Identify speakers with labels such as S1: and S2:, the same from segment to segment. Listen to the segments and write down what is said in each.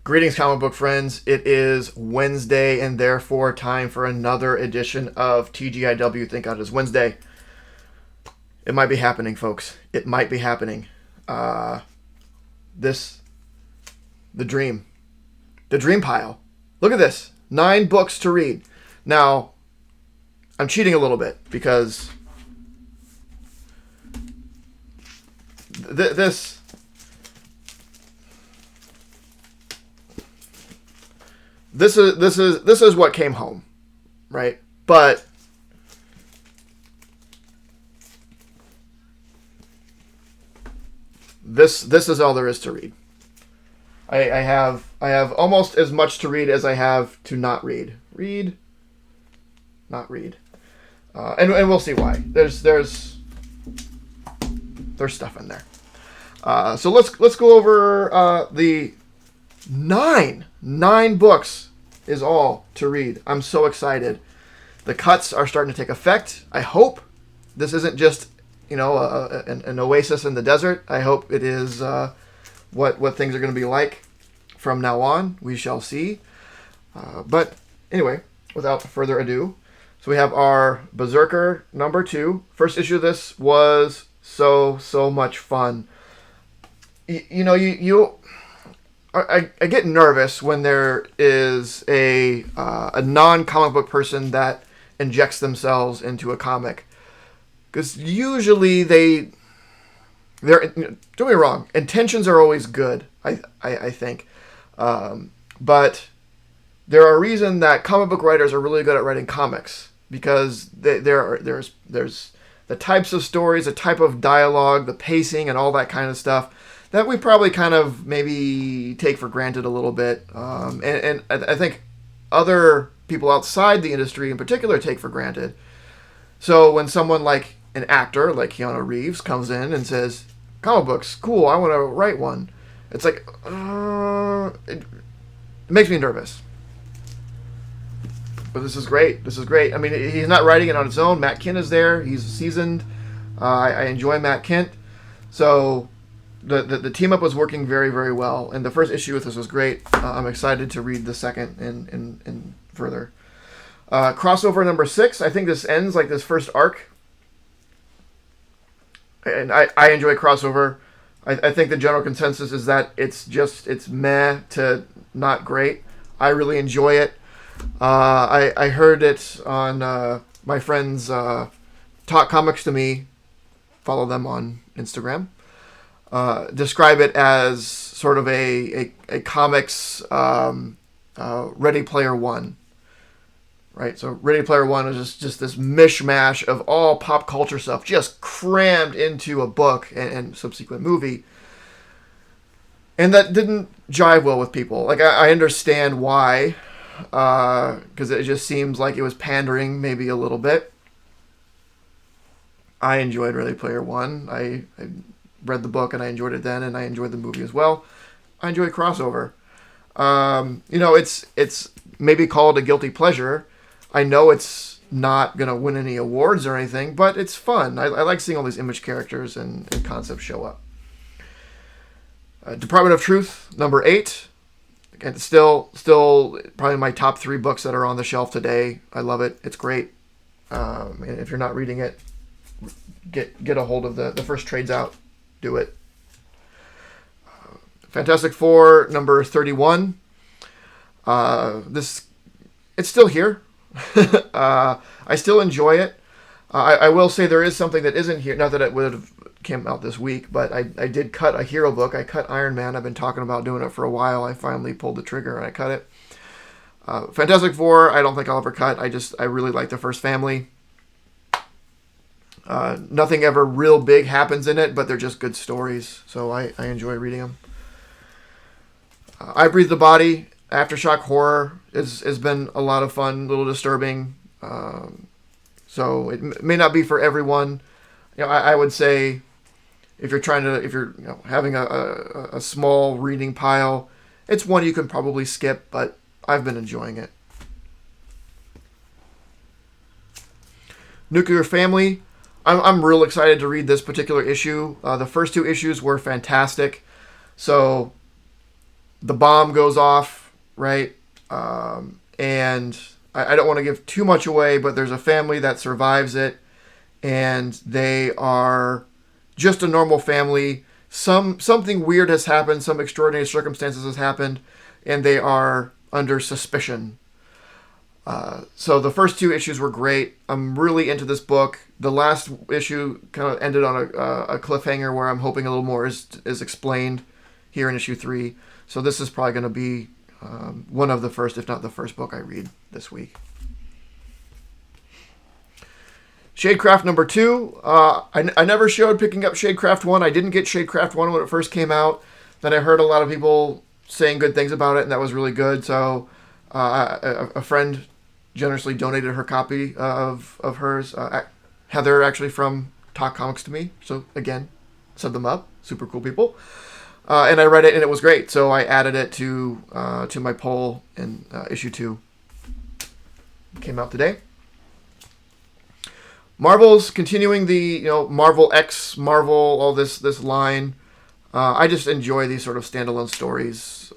S1: Greetings, comic book friends. It is Wednesday, and therefore time for another edition of TGIW. Thank God it's Wednesday. It might be happening, folks. It might be happening. This, the dream pile. Look at this. 9 books to read. Now, I'm cheating a little bit because this is what came home, right? But this is all there is to read. I have almost as much to read as I have to not read. Read, not read, and we'll see why. There's stuff in there. So let's go over the nine books is all to read. I'm so excited. The cuts are starting to take effect. I hope this isn't just an oasis in the desert. I hope it is what things are going to be like from now on. We shall see. But anyway, without further ado, so we have our Berserker number 2. First issue of this was so much fun. I get nervous when there is a non-comic book person that injects themselves into a comic, because usually they're don't get me wrong, intentions are always good. I think, but there are reasons that comic book writers are really good at writing comics, because there's the types of stories, the type of dialogue, the pacing, and all that kind of stuff that we probably kind of maybe take for granted a little bit. And I think other people outside the industry in particular take for granted. So when someone like an actor like Keanu Reeves comes in and says, comic books, cool, I want to write one, it's like, it makes me nervous. But this is great. This is great. I mean, he's not writing it on his own. Matt Kent is there. He's seasoned. I enjoy Matt Kent. So the team up was working very, very well. And the first issue with this was great. I'm excited to read the second and further. Crossover number 6. I think this ends like this first arc. And I enjoy crossover. I think the general consensus is that it's meh to not great. I really enjoy it. I heard it on my friends Talk Comics to Me. Follow them on Instagram. Describe it as sort of a comics Ready Player One. Right? So Ready Player One is just this mishmash of all pop culture stuff just crammed into a book and subsequent movie. And that didn't jive well with people. Like, I understand why. Because it just seems like it was pandering maybe a little bit. I enjoyed Ready Player One. I read the book and I enjoyed it then, and I enjoyed the movie as well. I enjoyed crossover. It's maybe called a guilty pleasure. I know it's not going to win any awards or anything, but it's fun. I like seeing all these Image characters and concepts show up. Department of Truth, number 8. And still probably my top 3 books that are on the shelf today. I love it. It's great. And if you're not reading it, get a hold of the first trades out. Do it. Fantastic Four, number 31. It's still here. I still enjoy it. I will say there is something that isn't here. Not that it would have came out this week, but I did cut a hero book. I cut Iron Man. I've been talking about doing it for a while. I finally pulled the trigger and I cut it. Fantastic Four, I don't think I'll ever cut. I really like the first family. Nothing ever real big happens in it, but they're just good stories, so I enjoy reading them. I Breathe the Body, Aftershock Horror has been a lot of fun, a little disturbing. So it may not be for everyone. I would say if you're having a small reading pile, it's one you can probably skip, but I've been enjoying it. Nuclear Family. I'm real excited to read this particular issue. The first 2 issues were fantastic. So the bomb goes off, right? And I don't want to give too much away, but there's a family that survives it, and they are just a normal family. Something weird has happened, some extraordinary circumstances has happened, and they are under suspicion. So the first 2 issues were great. I'm really into this book. The last issue kind of ended on a cliffhanger where I'm hoping a little more is explained here in issue 3. So this is probably going to be one of the first, if not the first book I read this week. Shadecraft number 2. I never showed picking up Shadecraft 1. I didn't get Shadecraft 1 when it first came out. Then I heard a lot of people saying good things about it, and that was really good. So a friend generously donated her copy of hers. Heather, actually, from Talk Comics to me. So, again, set them up. Super cool people. And I read it, and it was great. So I added it to my poll in issue 2. Came out today. Marvel's continuing the Marvel X, Marvel, all this line. I just enjoy these sort of standalone stories.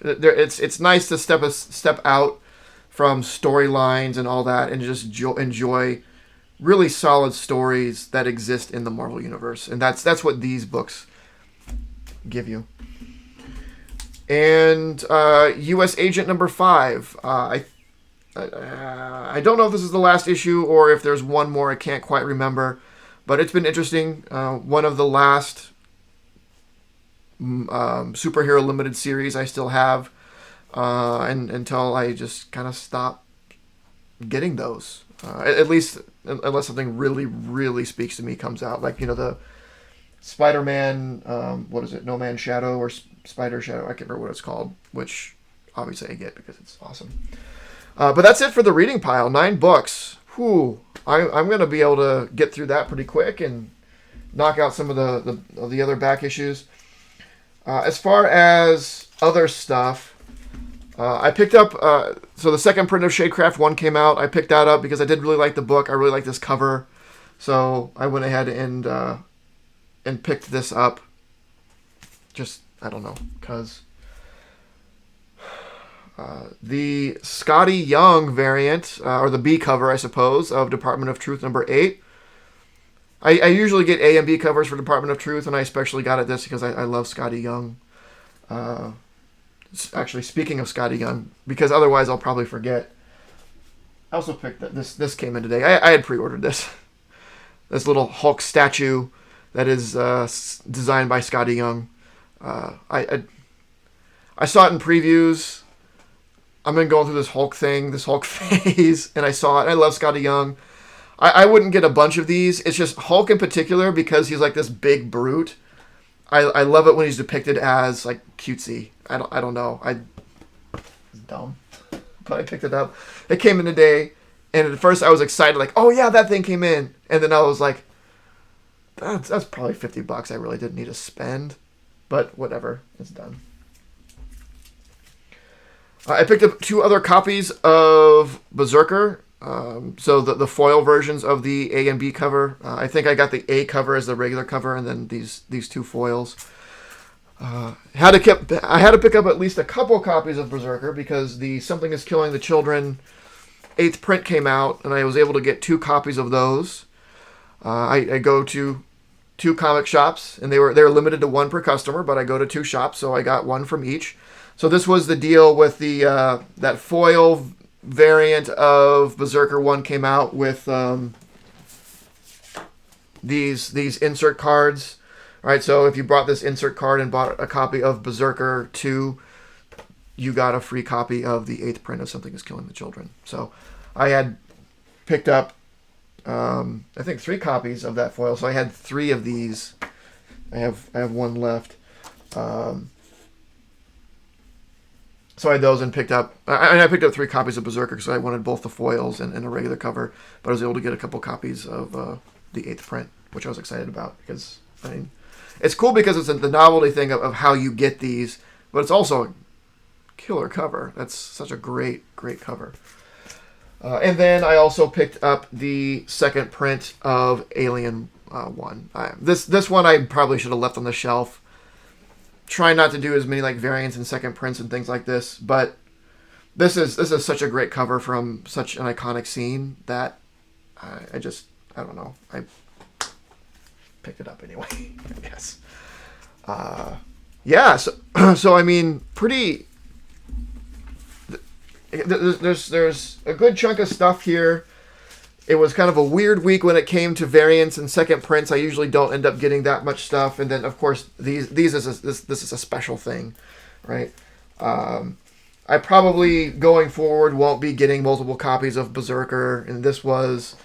S1: It's nice to step out from storylines and all that, and just enjoy really solid stories that exist in the Marvel universe, and that's what these books give you. And U.S. Agent number 5. I don't know if this is the last issue or if there's one more. I can't quite remember, but it's been interesting. One of the last superhero limited series I still have, and until I just kind of stop getting those. At least unless something really, really speaks to me comes out, like the Spider-Man, what is it, No Man's Shadow or Spider Shadow? I can't remember what it's called, which obviously I get because it's awesome. But that's it for the reading pile. 9 books. Whew. I'm going to be able to get through that pretty quick and knock out some of the other back issues. As far as other stuff, I picked up... so the second print of Shadecraft 1 came out. I picked that up because I did really like the book. I really like this cover. So I went ahead and picked this up. Just, I don't know, because... the Scotty Young variant, or the B cover, I suppose, of Department of Truth number 8. I usually get A and B covers for Department of Truth, and I especially got it this because I love Scotty Young. Actually, speaking of Scotty Young, because otherwise I'll probably forget. I also picked that this came in today. I had pre-ordered this. This little Hulk statue that is designed by Scotty Young. I saw it in previews. I've been going through this Hulk phase, and I saw it. I love Scotty Young. I wouldn't get a bunch of these. It's just Hulk in particular because he's like this big brute. I love it when he's depicted as like cutesy. I don't know. It's dumb, but I picked it up. It came in today, and at first I was excited, like, oh yeah, that thing came in, and then I was like, that's probably $50. I really didn't need to spend, but whatever, it's done. I picked up 2 other copies of Berserker. So the foil versions of the A and B cover. I think I got the A cover as the regular cover, and then these 2 foils. I had to pick up at least a couple copies of Berserker because the Something is Killing the Children 8th print came out, and I was able to get 2 copies of those. I go to 2 comic shops, and they were limited to 1 per customer, but I go to 2 shops, so I got 1 from each. So this was the deal with the that foil variant of Berserker 1 came out with these insert cards. All right, so if you brought this insert card and bought a copy of Berserker 2, you got a free copy of the 8th print of Something is Killing the Children. So I had picked up, I think, 3 copies of that foil. So I had 3 of these. I have 1 left. So I had those and picked up... I picked up 3 copies of Berserker because I wanted both the foils and a regular cover. But I was able to get a couple copies of the 8th print, which I was excited about. Because, I mean, it's cool because it's the novelty thing of how you get these. But it's also a killer cover. That's such a great, great cover. And then I also picked up the second print of Alien 1. This one I probably should have left on the shelf. trying not to do as many like variants and second prints and things like this, but this is such a great cover from such an iconic scene that I don't know, I picked it up anyway. I guess. Yeah. So I mean, pretty. There's a good chunk of stuff here. It was kind of a weird week when it came to variants and second prints. I usually don't end up getting that much stuff, and then of course this is a special thing, right? I probably going forward won't be getting multiple copies of Berserker, and this was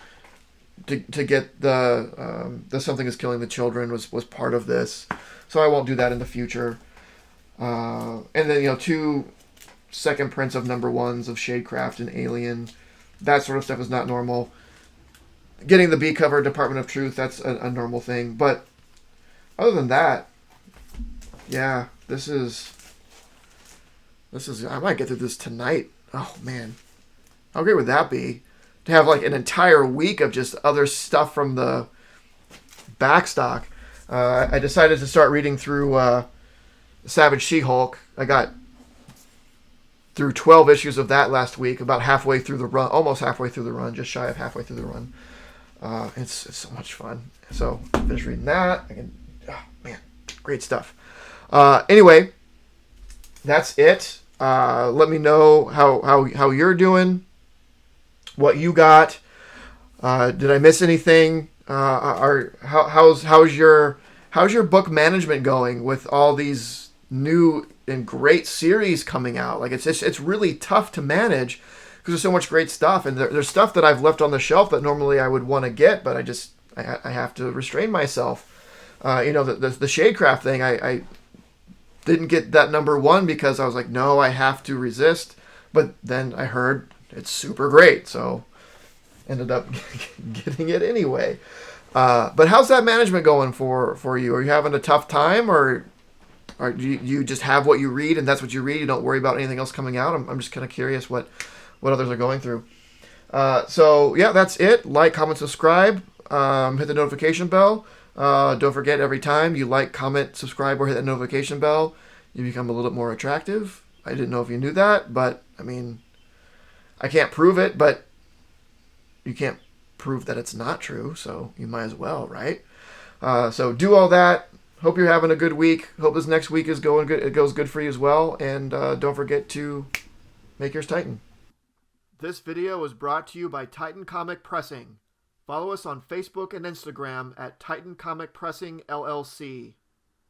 S1: to get the Something Is Killing the Children was part of this, so I won't do that in the future. And then 2 second prints of number 1s of Shadecraft and Alien. That sort of stuff is not normal. Getting the B cover, Department of Truth, that's a normal thing. But other than that, yeah, this is. I might get through this tonight. Oh man, how great would that be? To have like an entire week of just other stuff from the backstock. I decided to start reading through Savage She-Hulk. I got through 12 issues of that last week, about halfway through the run, almost halfway through the run, just shy of halfway through the run. It's so much fun. So finish reading that. Oh man, great stuff. Anyway, that's it. Let me know how you're doing, what you got. Did I miss anything? How's your book management going with all these new and great series coming out? Like it's really tough to manage because there's so much great stuff, and there's stuff that I've left on the shelf that normally I would want to get, but I have to restrain myself. The Shadecraft thing, I didn't get that number 1 because I was like, no, I have to resist. But then I heard it's super great, so ended up getting it anyway. But how's that management going for you? Are you having a tough time, or do you just have what you read and that's what you read? You don't worry about anything else coming out? I'm just kind of curious what others are going through. So yeah, that's it. Like, comment, subscribe. Hit the notification bell. Don't forget, every time you like, comment, subscribe, or hit that notification bell, you become a little bit more attractive. I didn't know if you knew that, but I mean, I can't prove it, but you can't prove that it's not true, so you might as well, right? So do all that. Hope you're having a good week. Hope this next week is going good. It goes good for you as well, and don't forget to make yours Titan. This video was brought to you by Titan Comic Pressing. Follow us on Facebook and Instagram at Titan Comic Pressing LLC.